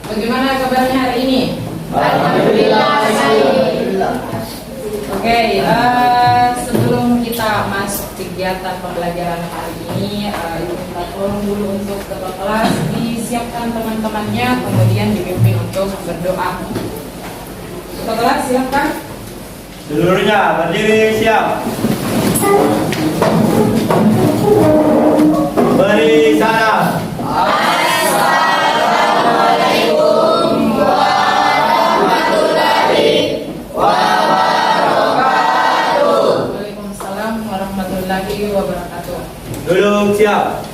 Bagaimana kabarnya hari ini? Alhamdulillah. Oke, sebelum kita masuk kegiatan pembelajaran hari ini, Ibu minta tolong dulu untuk ketua kelas disiapkan teman-temannya, kemudian dipimpin untuk berdoa. Ketua kelas silakan. Seluruhnya berdiri siap. Beri salam. Assalamualaikum warahmatullahi wabarakatuh. Waalaikumsalam warahmatullahi wabarakatuh. Duduk siap.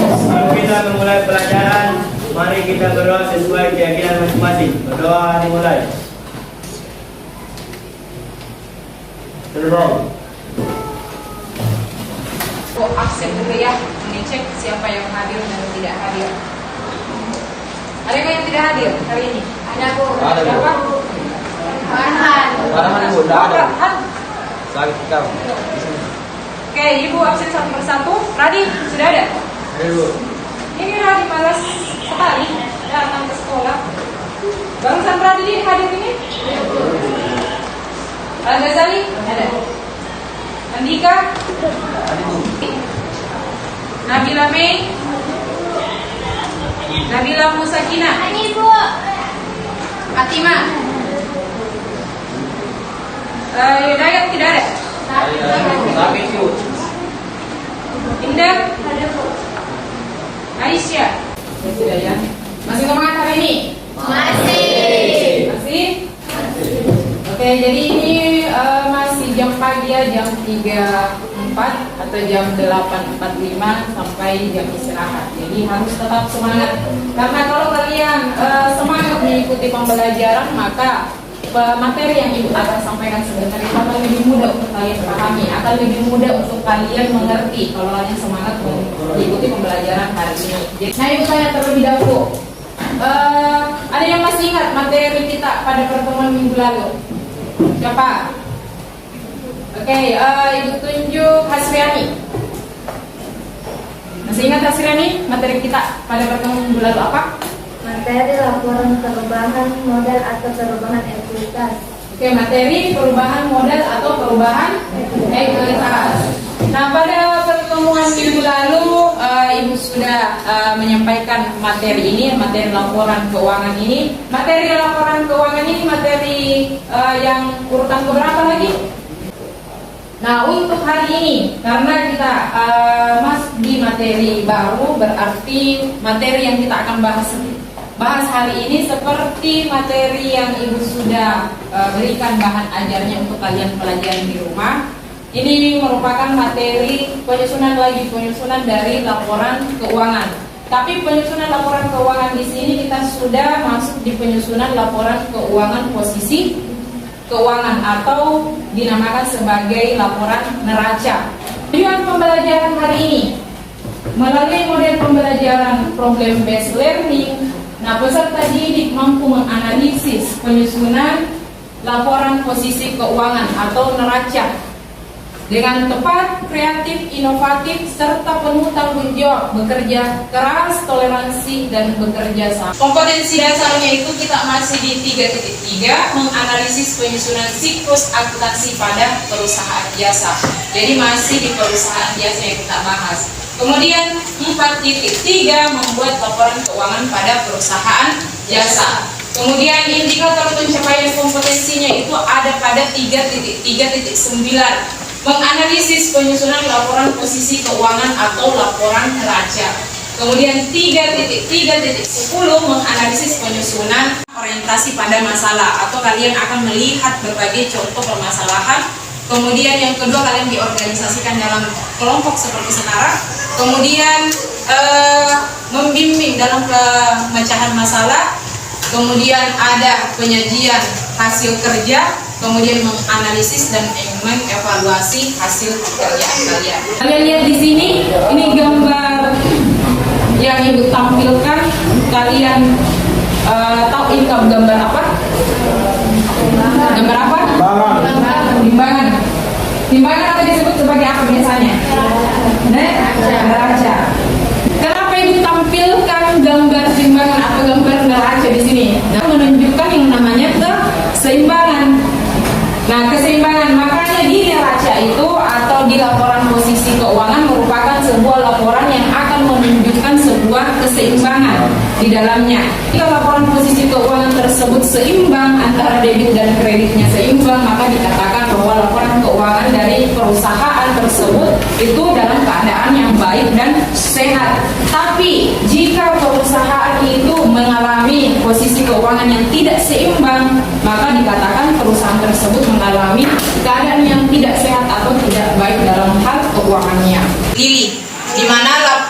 Sebelum kita memulai pelajaran, mari kita berdoa sesuai keyakinan masing-masing. Berdoa dimulai. Berdoa. Absen dulu ya, mengecek siapa yang hadir dan tidak hadir. Ada yang tidak hadir hari ini? Ada Bu. Ada, Bu. Siapa? Farhan. Farhan, Bu. Tidak ada. Farhan. Sakit kamu. Oke, Ibu absen satu persatu. Radit sudah ada? Ada, Bu. Ini Radit malas sekali datang ke sekolah. Barusan Radit ini hadir ini? Al-Ghazali? Ada. Andika? Ada, Bu. Nabila Mei? Nabila Musakina? Ini Bu. Fatima? Hidayat tidak ada? Sakit, Bu. Indah? Ada Bu. Aisyah? Ya, sudah ya. Masih semangat hari ini? Masih. Masih? Oke, jadi ini masih jam pagi ya, jam 3.04 atau jam 8.45 sampai jam istirahat. Jadi harus tetap semangat. Karena kalau kalian semangat mengikuti pembelajaran, maka materi yang Ibu akan sampaikan sebentar itu akan lebih mudah untuk kalian pahami, akan lebih mudah untuk kalian mengerti kalau kalian semangat mengikuti pembelajaran hari ini. Nah, Ibu tanya terlebih dahulu. Ada yang masih ingat materi kita pada pertemuan minggu lalu? Siapa? Oke, Ibu tunjuk Hasriani. Masih ingat Hasriani? Materi kita pada pertemuan minggu lalu apa? Materi laporan perubahan modal atau perubahan ekuitas. Oke, materi perubahan modal atau perubahan ekuitas. Nah, pada pertemuan minggu lalu Ibu sudah menyampaikan materi ini, materi laporan keuangan ini. Materi laporan keuangan ini materi yang urutan keberapa lagi? Nah, untuk hari ini karena kita masuk di materi baru, berarti materi yang kita akan bahas hari ini seperti materi yang Ibu sudah berikan bahan ajarnya untuk kalian pelajari di rumah. Ini merupakan materi penyusunan dari laporan keuangan. Tapi penyusunan laporan keuangan di sini kita sudah masuk di penyusunan laporan keuangan posisi keuangan atau dinamakan sebagai laporan neraca. Tujuan pembelajaran hari ini melalui model pembelajaran problem based learning. Nah, peserta didik mampu menganalisis penyusunan laporan posisi keuangan atau neraca dengan tepat, kreatif, inovatif, serta penuh tanggung jawab, bekerja keras, toleransi, dan bekerja sama. Kompetensi dasarnya itu kita masih di 3.3, menganalisis penyusunan siklus akuntansi pada perusahaan jasa. Jadi masih di perusahaan jasa yang kita bahas. Kemudian 4.3, membuat laporan keuangan pada perusahaan jasa. Kemudian indikator pencapaian kompetensinya itu ada pada 3.3.9, menganalisis penyusunan laporan posisi keuangan atau laporan neraca. Kemudian 3.3.10, menganalisis penyusunan orientasi pada masalah atau kalian akan melihat berbagai contoh permasalahan. Kemudian yang kedua, kalian diorganisasikan dalam kelompok seperti sekarang. Kemudian membimbing dalam pemecahan masalah. Kemudian ada penyajian hasil kerja. Kemudian menganalisis dan mengevaluasi hasil pekerjaan kalian. Kalian lihat di sini, ini gambar yang Ibu tampilkan. Kalian tahu ini gambar apa? Gambar apa? Timbangan. Timbangan apa disebut sebagai apa biasanya? laporan posisi keuangan merupakan sebuah laporan yang akan menunjukkan sebuah keseimbangan di dalamnya. Jika laporan posisi keuangan tersebut seimbang antara debit dan kreditnya seimbang, maka dikatakan bahwa laporan keuangan dari perusahaan tersebut itu dalam keadaan yang baik dan sehat. Tapi jika perusahaan itu mengalami posisi keuangan yang tidak seimbang, maka dikatakan perusahaan tersebut mengalami keadaan yang tidak sehat atau tidak baik dalam hal keuangannya. Lili, di mana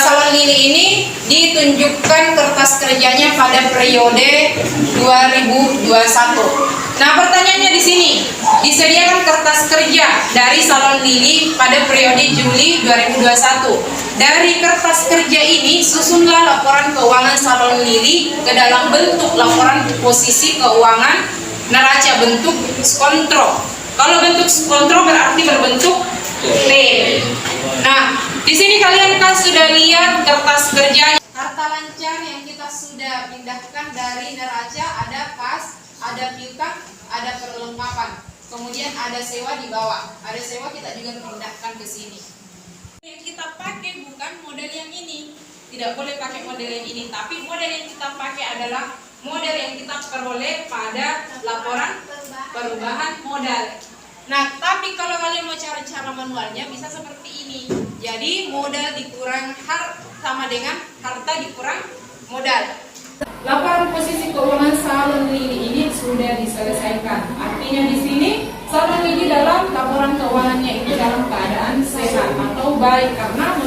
salon Lili ini ditunjukkan kertas kerjanya pada periode 2021. Nah, pertanyaannya di sini, disediakan kertas kerja dari salon Lili pada periode Juli 2021. Dari kertas kerja ini, susunlah laporan keuangan salon Lili ke dalam bentuk laporan posisi keuangan neraca bentuk skontro. Kalau bentuk skontro berarti berbentuk T. Nah, di sini kalian kan sudah lihat kertas kerjanya. Harta lancar yang kita sudah pindahkan dari neraca, ada kas, ada piutang, ada perlengkapan. Kemudian ada sewa di bawah. Ada sewa kita juga pindahkan ke sini. Yang kita pakai bukan model yang ini. Tidak boleh pakai model yang ini, tapi model yang kita pakai adalah model yang kita peroleh pada laporan perubahan modal. Nah, tapi kalau kalian mau cari cara manualnya bisa seperti ini. Jadi modal dikurang sama dengan harta dikurang modal. Laporan posisi keuangan salon Lili ini sudah diselesaikan. Artinya di sini salon Lili dalam laporan keuangannya itu dalam keadaan sehat atau baik karena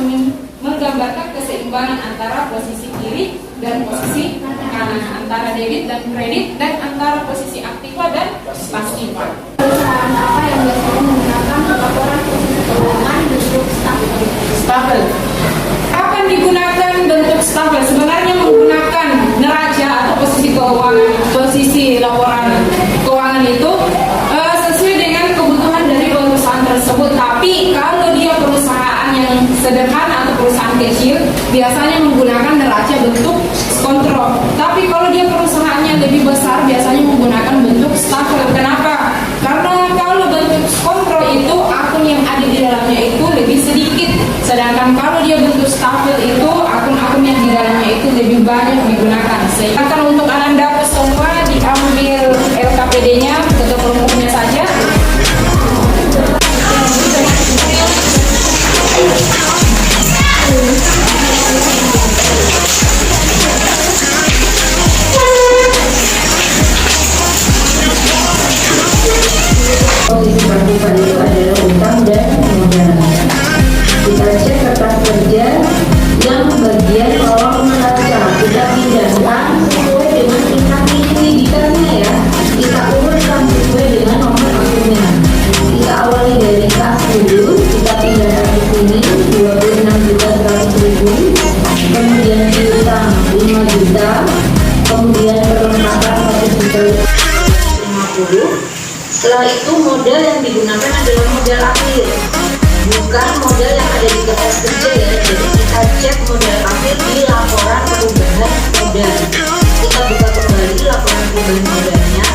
menggambarkan keseimbangan antara posisi kiri dan posisi kanan, antara debit dan kredit, dan antara posisi aktiva dan pasiva. Perusahaan apa yang biasanya menggunakan laporan posisi keuangan bentuk Stapel. Kapan digunakan bentuk stapel? Sebenarnya menggunakan neraca atau posisi keuangan, posisi laporan keuangan itu sesuai dengan kebutuhan dari perusahaan tersebut. Tapi kalau dia perusahaan yang sederhana atau perusahaan kecil, biasanya menggunakan neraca bentuk kontrol. Tapi kalau dia perusahaannya lebih besar, biasanya menggunakan bentuk stapel. Kenapa? Karena kalau bentuk kontrol itu akun yang ada di dalamnya itu lebih sedikit. Sedangkan kalau dia bentuk stapel itu akun-akun yang di dalamnya itu lebih banyak digunakan. Sehingga untuk Ananda semua diambil LKPD-nya, ketua umumnya saja. Posisi partikel itu adalah utang dan modal. Kita cek kertas kerja yang bagian kolom neraca. Kita pindahkan sesuai dengan tingkat penyelidikannya ya. Kita urutkan sesuai dengan nomor akunnya. Kita awali dari kas dulu. Kita pindahkan ke sini 26.100.000. Kemudian piutang 5 juta. Kemudian perlengkapan 1.050.000. Setelah itu modal yang digunakan adalah modal akhir, bukan modal yang ada di kertas kerja ya. Jadi kita cek modal akhir di laporan perubahan modal. Kita buka kembali laporan perubahan modalnya.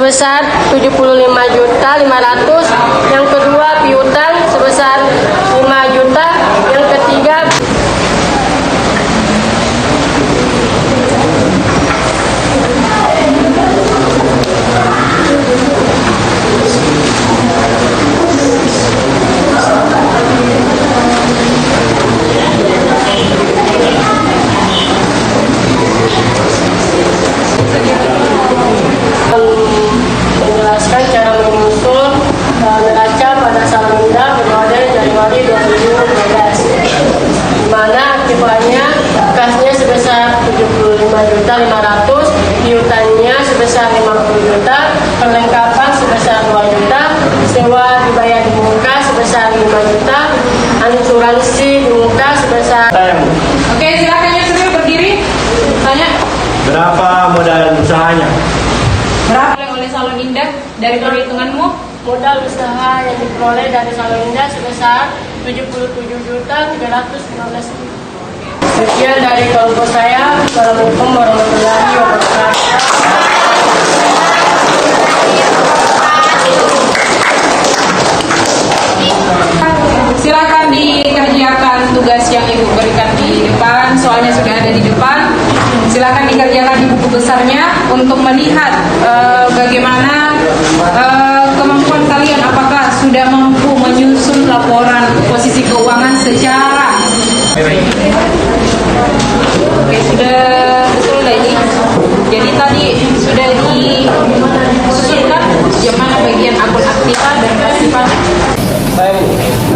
sebesar 75.500.000. Yang kedua piutang sebesar 5 juta. Yang ketiga menjelaskan cara menyusun neraca pada Samarinda bermodel Januari 2012, di mana aktifanya kasnya sebesar 75.500.000, piutangnya sebesar 50 juta, perlengkapan sebesar 2 juta, sewa dibayar di muka sebesar 5 juta, asuransi di muka sebesar. Oke, silakan Yusril berdiri. Tanya. Berapa modal usahanya? Berapa yang oleh Salon Indah dari perhitunganmu? Modal usaha yang diperoleh dari Salon Indah sebesar 77.315.000. Sekian dari kelompok saya. Assalamualaikum warahmatullahi wabarakatuh. Silakan dikerjakan tugas yang Ibu berikan di depan, soalnya sudah ada di depan. Silakan dikerjakan di buku besarnya untuk melihat bagaimana kemampuan kalian, apakah sudah mampu menyusun laporan posisi keuangan secara oke, sudah betul lagi. Jadi tadi sudah disusunkan bagaimana bagian akun aktiva dan pasifan. Saya Bu.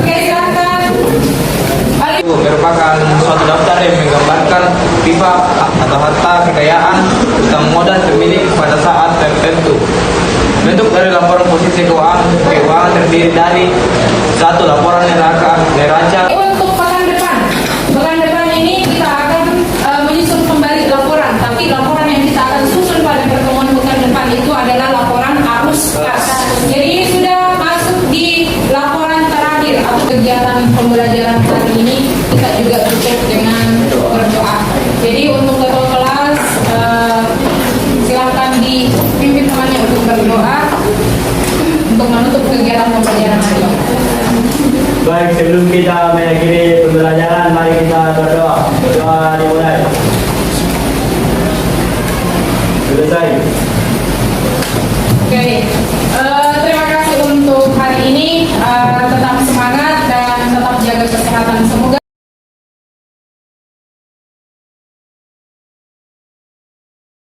Oke, silakan. Balik. Bu, merupakan suatu daftar yang menggambarkan pipa atau harta kekayaan utang modal pemilik pada saat tertentu. Bentuk dari laporan posisi keuangan terdiri dari satu laporan neraca. Untuk pekan depan ini kita akan menyusun kembali laporan. Tapi laporan yang kita akan susun pada pertemuan pekan depan itu adalah laporan arus kas. Jadi sudah masuk di laporan terakhir atau kegiatan pembelajaran hari ini, kita juga tutup dengan berdoa. Jadi untuk ketua kelas silakan dipimpin temannya untuk berdoa untuk menutup kegiatan pembelajaran hari ini. Baik, sebelum kita mengakhiri pembelajaran